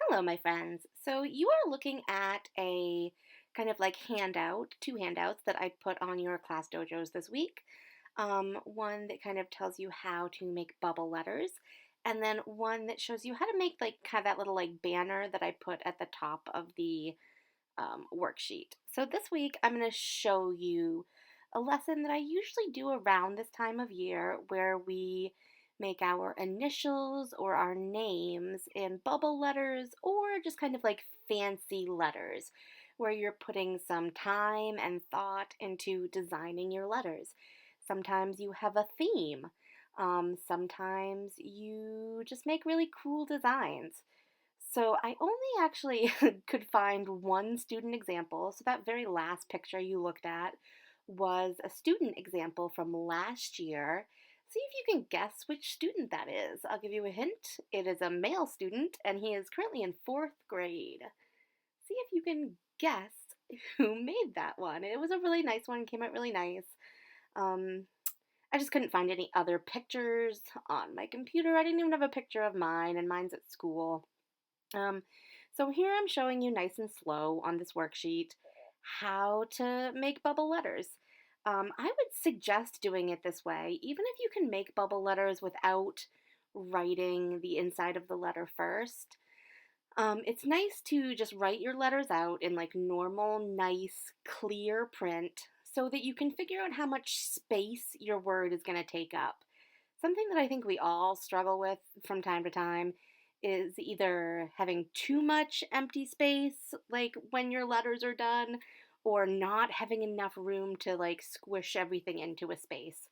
Hello, my friends. So you are looking at a kind of like handout, two handouts that I put on your class dojos this week. One that kind of tells you how to make bubble letters, and then one that shows you how to make like kind of that little like banner that I put at the top of the worksheet. So this week I'm going to show you a lesson that I usually do around this time of year where we make our initials or our names in bubble letters or just kind of like fancy letters where you're putting some time and thought into designing your letters. Sometimes you have a theme. Sometimes you just make really cool designs. So I only actually could find one student example. So that very last picture you looked at was a student example from last year. See if you can guess which student that is. I'll give you a hint. It is a male student and he is currently in fourth grade. See if you can guess who made that one. It was a really nice one, came out really nice. Um, I just couldn't find any other pictures on my computer. I didn't even have a picture of mine, and mine's at school. Um, so here I'm showing you nice and slow on this worksheet how to make bubble letters. I would suggest doing it this way, even if you can make bubble letters without writing the inside of the letter first. It's nice to just write your letters out in like normal, nice, clear print so that you can figure out how much space your word is going to take up. Something that I think we all struggle with from time to time is either having too much empty space, like when your letters are done, or not having enough room to like squish everything into a space.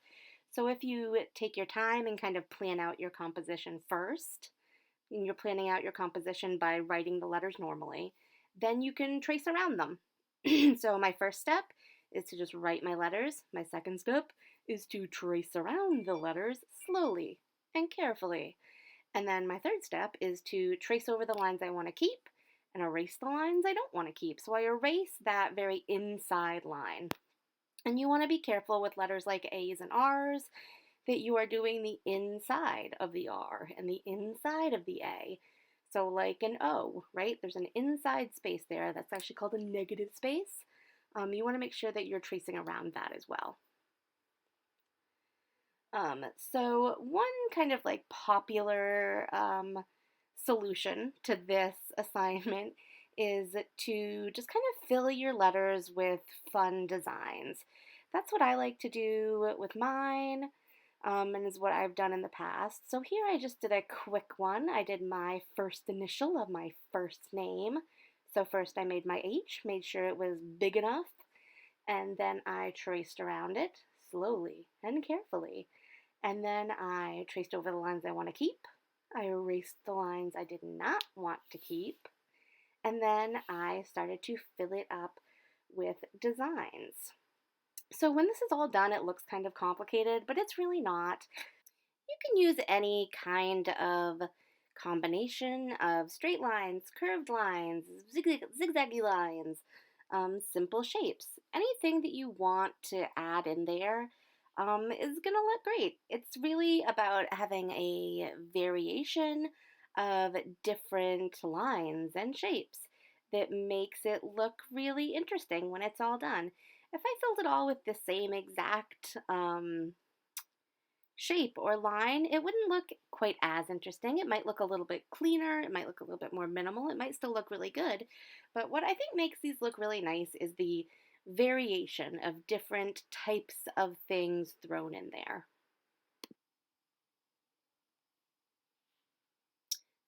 So if you take your time and kind of plan out your composition first, and you're planning out your composition by writing the letters normally, then you can trace around them. So my first step is to just write my letters. My second step is to trace around the letters slowly and carefully. And then my third step is to trace over the lines I want to keep and erase the lines I don't want to keep. So I erase that very inside line. And you want to be careful with letters like A's and R's that you are doing the inside of the R and the inside of the A. So, like an O, right? There's an inside space there that's actually called a negative space. You want to make sure that you're tracing around that as well. So one kind of like popular solution to this assignment is to just kind of fill your letters with fun designs. That's what I like to do with mine, and is what I've done in the past. So here I just did a quick one. I did my first initial of my first name. So first I made my H, made sure it was big enough, and then I traced around it slowly and carefully. And then I traced over the lines I want to keep. I erased the lines I did not want to keep. And then I started to fill it up with designs. So when this is all done, it looks kind of complicated, but it's really not. You can use any kind of combination of straight lines, curved lines, zigzaggy lines, simple shapes. Anything that you want to add in there is going to look great. It's really about having a variation of different lines and shapes that makes it look really interesting when it's all done. If I filled it all with the same exact shape or line, it wouldn't look quite as interesting. It might look a little bit cleaner, it might look a little bit more minimal, it might still look really good. But what I think makes these look really nice is the variation of different types of things thrown in there.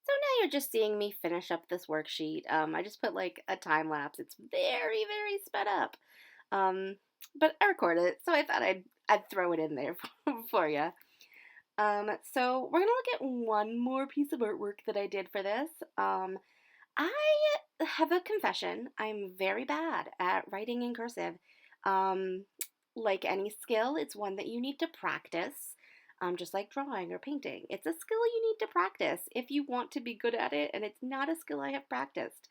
So now you're just seeing me finish up this worksheet. I just put like a time lapse. It's very, very sped up. Um, but I recorded it, so I thought I'd throw it in there for you. So we're gonna look at one more piece of artwork that I did for this. I have a confession. I'm very bad at writing in cursive. Um, like any skill, it's one that you need to practice. Just like drawing or painting. It's a skill you need to practice if you want to be good at it, and it's not a skill I have practiced.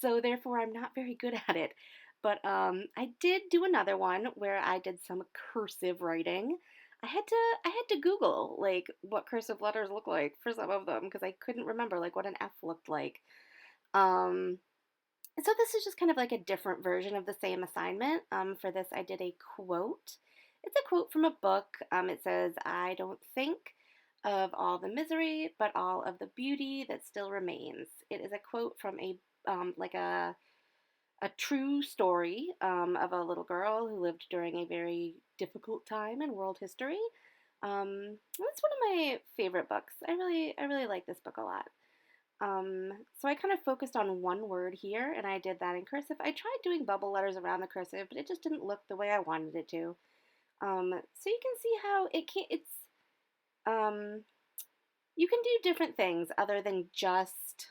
So therefore, I'm not very good at it. But I did do another one where I did some cursive writing. I had to Google like what cursive letters look like for some of them because I couldn't remember like what an F looked like. Um, so this is just kind of like a different version of the same assignment. For this, I did a quote. It's a quote from a book. It says, "I don't think of all the misery, but all of the beauty that still remains." It is a quote from like a true story of a little girl who lived during a very difficult time in world history. It's one of my favorite books. I really like this book a lot. So I kind of focused on one word here, and I did that in cursive. I tried doing bubble letters around the cursive, but it just didn't look the way I wanted it to. So you can see how it can. Um, you can do different things other than just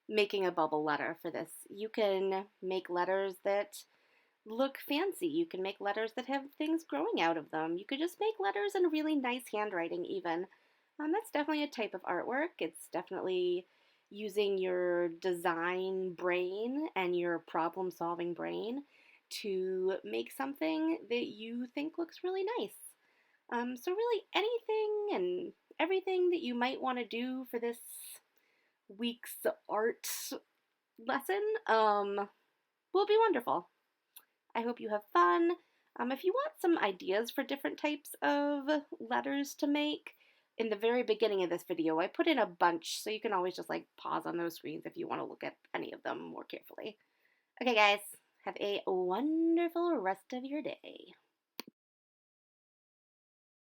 making a bubble letter for this. You can make letters that look fancy. You can make letters that have things growing out of them. You could just make letters in really nice handwriting, even. That's definitely a type of artwork. It's definitely using your design brain and your problem solving brain to make something that you think looks really nice. So, really, anything and everything that you might want to do for this week's art lesson will be wonderful. I hope you have fun. If you want some ideas for different types of letters to make, in the very beginning of this video, I put in a bunch, so you can always just like pause on those screens if you want to look at any of them more carefully. Okay, guys, have a wonderful rest of your day.